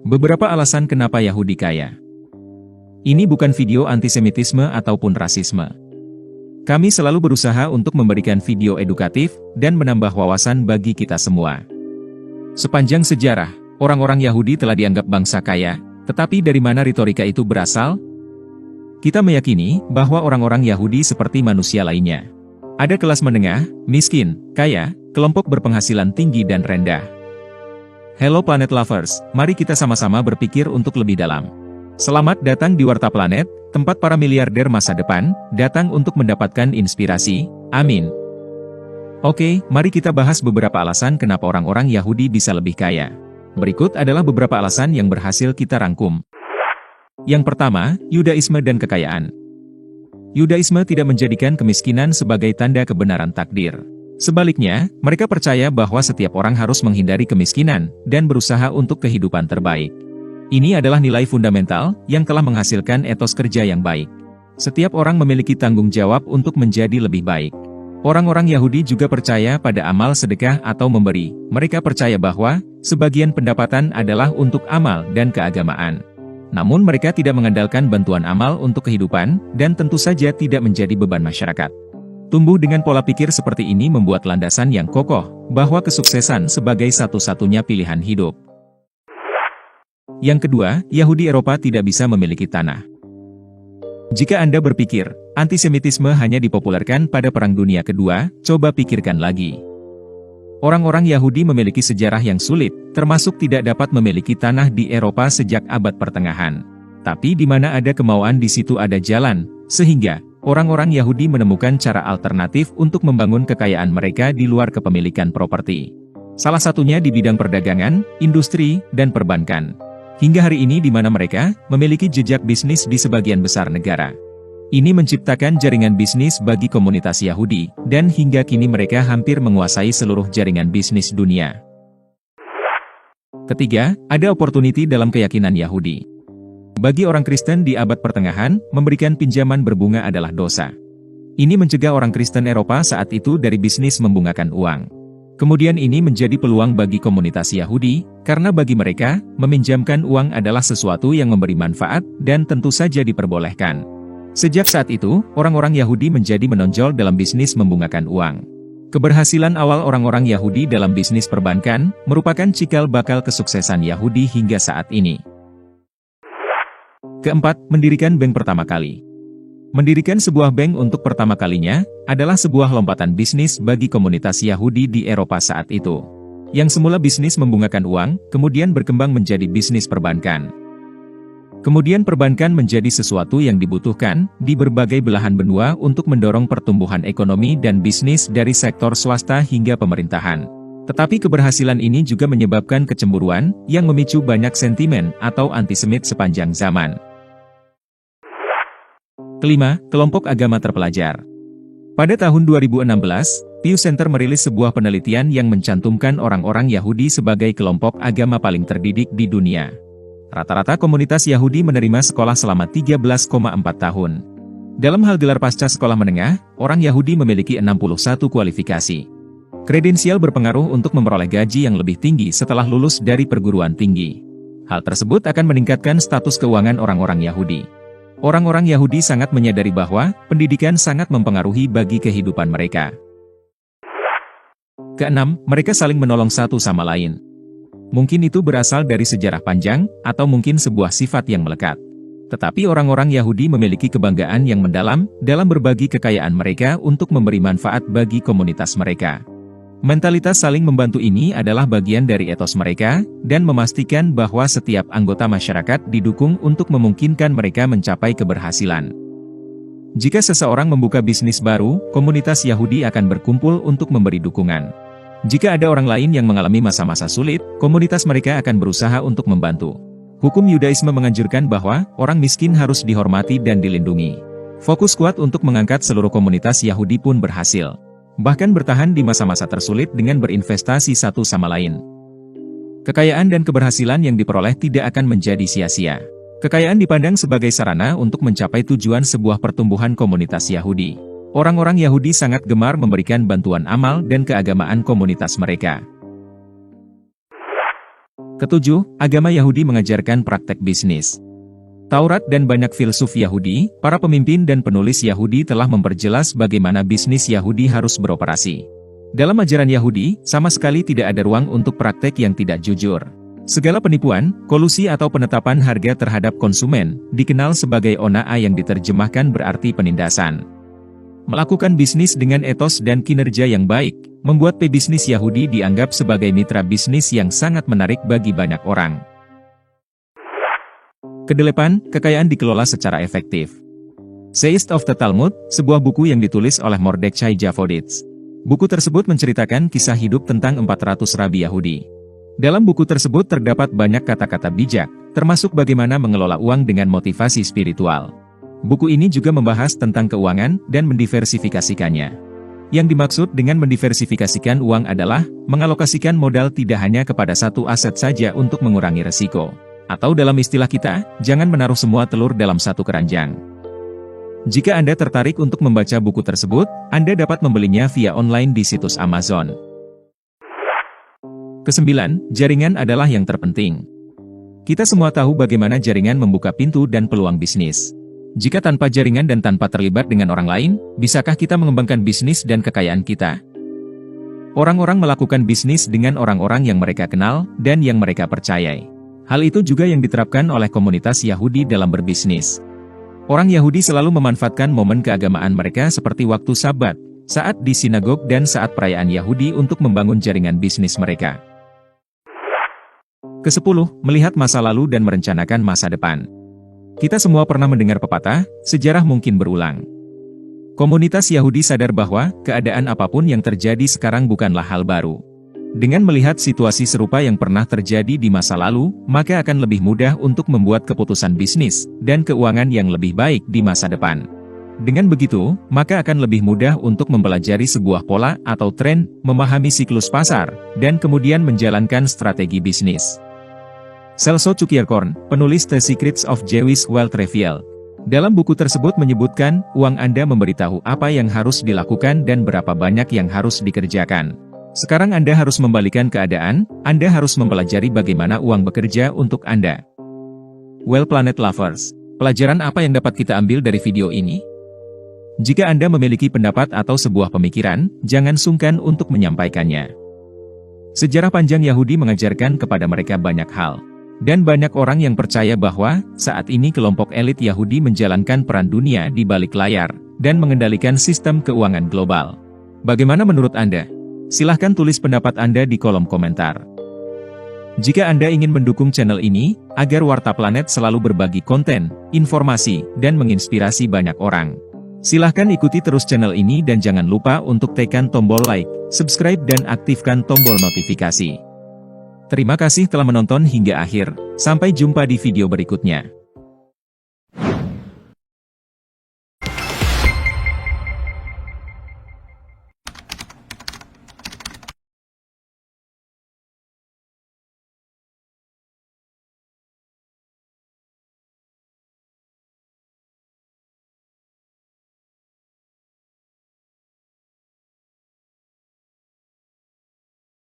Beberapa alasan kenapa Yahudi kaya. Ini bukan video antisemitisme ataupun rasisme. Kami selalu berusaha untuk memberikan video edukatif dan menambah wawasan bagi kita semua. Sepanjang sejarah, orang-orang Yahudi telah dianggap bangsa kaya, tetapi dari mana retorika itu berasal? Kita meyakini bahwa orang-orang Yahudi seperti manusia lainnya. Ada kelas menengah, miskin, kaya, kelompok berpenghasilan tinggi dan rendah. Hello Planet Lovers, mari kita sama-sama berpikir untuk lebih dalam. Selamat datang di Warta Planet, tempat para miliarder masa depan datang untuk mendapatkan inspirasi. Amin. Oke, mari kita bahas beberapa alasan kenapa orang-orang Yahudi bisa lebih kaya. Berikut adalah beberapa alasan yang berhasil kita rangkum. Yang pertama, Yudaisme dan kekayaan. Yudaisme tidak menjadikan kemiskinan sebagai tanda kebenaran takdir. Sebaliknya, mereka percaya bahwa setiap orang harus menghindari kemiskinan dan berusaha untuk kehidupan terbaik. Ini adalah nilai fundamental yang telah menghasilkan etos kerja yang baik. Setiap orang memiliki tanggung jawab untuk menjadi lebih baik. Orang-orang Yahudi juga percaya pada amal sedekah atau memberi. Mereka percaya bahwa sebagian pendapatan adalah untuk amal dan keagamaan. Namun mereka tidak mengandalkan bantuan amal untuk kehidupan dan tentu saja tidak menjadi beban masyarakat. Tumbuh dengan pola pikir seperti ini membuat landasan yang kokoh bahwa kesuksesan sebagai satu-satunya pilihan hidup. Yang kedua, Yahudi Eropa tidak bisa memiliki tanah. Jika Anda berpikir, antisemitisme hanya dipopulerkan pada Perang Dunia Kedua, coba pikirkan lagi. Orang-orang Yahudi memiliki sejarah yang sulit, termasuk tidak dapat memiliki tanah di Eropa sejak abad pertengahan. Tapi di mana ada kemauan di situ ada jalan, sehingga orang-orang Yahudi menemukan cara alternatif untuk membangun kekayaan mereka di luar kepemilikan properti. Salah satunya di bidang perdagangan, industri, dan perbankan. Hingga hari ini di mana mereka memiliki jejak bisnis di sebagian besar negara. Ini menciptakan jaringan bisnis bagi komunitas Yahudi, dan hingga kini mereka hampir menguasai seluruh jaringan bisnis dunia. Ketiga, ada opportunity dalam keyakinan Yahudi. Bagi orang Kristen di abad pertengahan, memberikan pinjaman berbunga adalah dosa. Ini mencegah orang Kristen Eropa saat itu dari bisnis membungakan uang. Kemudian ini menjadi peluang bagi komunitas Yahudi, karena bagi mereka, meminjamkan uang adalah sesuatu yang memberi manfaat, dan tentu saja diperbolehkan. Sejak saat itu, orang-orang Yahudi menjadi menonjol dalam bisnis membungakan uang. Keberhasilan awal orang-orang Yahudi dalam bisnis perbankan, merupakan cikal bakal kesuksesan Yahudi hingga saat ini. Keempat, mendirikan bank pertama kali. Mendirikan sebuah bank untuk pertama kalinya, adalah sebuah lompatan bisnis bagi komunitas Yahudi di Eropa saat itu. Yang semula bisnis membungakan uang, kemudian berkembang menjadi bisnis perbankan. Kemudian perbankan menjadi sesuatu yang dibutuhkan, di berbagai belahan benua untuk mendorong pertumbuhan ekonomi dan bisnis dari sektor swasta hingga pemerintahan. Tetapi keberhasilan ini juga menyebabkan kecemburuan, yang memicu banyak sentimen atau antisemit sepanjang zaman. Kelima, kelompok agama terpelajar. Pada tahun 2016, Pew Center merilis sebuah penelitian yang mencantumkan orang-orang Yahudi sebagai kelompok agama paling terdidik di dunia. Rata-rata komunitas Yahudi menerima sekolah selama 13,4 tahun. Dalam hal gelar pasca sekolah menengah, orang Yahudi memiliki 61 kualifikasi. Kredensial berpengaruh untuk memperoleh gaji yang lebih tinggi setelah lulus dari perguruan tinggi. Hal tersebut akan meningkatkan status keuangan orang-orang Yahudi. Orang-orang Yahudi sangat menyadari bahwa pendidikan sangat mempengaruhi bagi kehidupan mereka. Keenam, mereka saling menolong satu sama lain. Mungkin itu berasal dari sejarah panjang, atau mungkin sebuah sifat yang melekat. Tetapi orang-orang Yahudi memiliki kebanggaan yang mendalam dalam berbagi kekayaan mereka untuk memberi manfaat bagi komunitas mereka. Mentalitas saling membantu ini adalah bagian dari etos mereka, dan memastikan bahwa setiap anggota masyarakat didukung untuk memungkinkan mereka mencapai keberhasilan. Jika seseorang membuka bisnis baru, komunitas Yahudi akan berkumpul untuk memberi dukungan. Jika ada orang lain yang mengalami masa-masa sulit, komunitas mereka akan berusaha untuk membantu. Hukum Yudaisme menganjurkan bahwa orang miskin harus dihormati dan dilindungi. Fokus kuat untuk mengangkat seluruh komunitas Yahudi pun berhasil. Bahkan bertahan di masa-masa tersulit dengan berinvestasi satu sama lain. Kekayaan dan keberhasilan yang diperoleh tidak akan menjadi sia-sia. Kekayaan dipandang sebagai sarana untuk mencapai tujuan sebuah pertumbuhan komunitas Yahudi. Orang-orang Yahudi sangat gemar memberikan bantuan amal dan keagamaan komunitas mereka. Ketujuh, agama Yahudi mengajarkan praktek bisnis. Taurat dan banyak filsuf Yahudi, para pemimpin dan penulis Yahudi telah memperjelas bagaimana bisnis Yahudi harus beroperasi. Dalam ajaran Yahudi, sama sekali tidak ada ruang untuk praktek yang tidak jujur. Segala penipuan, kolusi atau penetapan harga terhadap konsumen, dikenal sebagai ona'a yang diterjemahkan berarti penindasan. Melakukan bisnis dengan etos dan kinerja yang baik, membuat pebisnis Yahudi dianggap sebagai mitra bisnis yang sangat menarik bagi banyak orang. Kedelapan, kekayaan dikelola secara efektif. Seist of the Talmud, sebuah buku yang ditulis oleh Mordechai Javoditz. Buku tersebut menceritakan kisah hidup tentang 400 rabi Yahudi. Dalam buku tersebut terdapat banyak kata-kata bijak, termasuk bagaimana mengelola uang dengan motivasi spiritual. Buku ini juga membahas tentang keuangan dan mendiversifikasikannya. Yang dimaksud dengan mendiversifikasikan uang adalah mengalokasikan modal tidak hanya kepada satu aset saja untuk mengurangi resiko. Atau dalam istilah kita, jangan menaruh semua telur dalam satu keranjang. Jika Anda tertarik untuk membaca buku tersebut, Anda dapat membelinya via online di situs Amazon. Kesembilan, jaringan adalah yang terpenting. Kita semua tahu bagaimana jaringan membuka pintu dan peluang bisnis. Jika tanpa jaringan dan tanpa terlibat dengan orang lain, bisakah kita mengembangkan bisnis dan kekayaan kita? Orang-orang melakukan bisnis dengan orang-orang yang mereka kenal dan yang mereka percayai. Hal itu juga yang diterapkan oleh komunitas Yahudi dalam berbisnis. Orang Yahudi selalu memanfaatkan momen keagamaan mereka seperti waktu Sabat, saat di sinagog dan saat perayaan Yahudi untuk membangun jaringan bisnis mereka. Kesepuluh, melihat masa lalu dan merencanakan masa depan. Kita semua pernah mendengar pepatah, sejarah mungkin berulang. Komunitas Yahudi sadar bahwa, keadaan apapun yang terjadi sekarang bukanlah hal baru. Dengan melihat situasi serupa yang pernah terjadi di masa lalu, maka akan lebih mudah untuk membuat keputusan bisnis dan keuangan yang lebih baik di masa depan. Dengan begitu, maka akan lebih mudah untuk mempelajari sebuah pola atau tren, memahami siklus pasar, dan kemudian menjalankan strategi bisnis. Celso Cukierkorn, penulis The Secrets of Jewish Wealth Revealed, dalam buku tersebut menyebutkan, uang Anda memberitahu apa yang harus dilakukan dan berapa banyak yang harus dikerjakan. Sekarang Anda harus membalikan keadaan, Anda harus mempelajari bagaimana uang bekerja untuk Anda. Well Planet Lovers, pelajaran apa yang dapat kita ambil dari video ini? Jika Anda memiliki pendapat atau sebuah pemikiran, jangan sungkan untuk menyampaikannya. Sejarah panjang Yahudi mengajarkan kepada mereka banyak hal. Dan banyak orang yang percaya bahwa, saat ini kelompok elit Yahudi menjalankan peran dunia di balik layar, dan mengendalikan sistem keuangan global. Bagaimana menurut Anda? Silahkan tulis pendapat Anda di kolom komentar. Jika Anda ingin mendukung channel ini, agar Warta Planet selalu berbagi konten, informasi, dan menginspirasi banyak orang, silahkan ikuti terus channel ini dan jangan lupa untuk tekan tombol like, subscribe dan aktifkan tombol notifikasi. Terima kasih telah menonton hingga akhir, sampai jumpa di video berikutnya.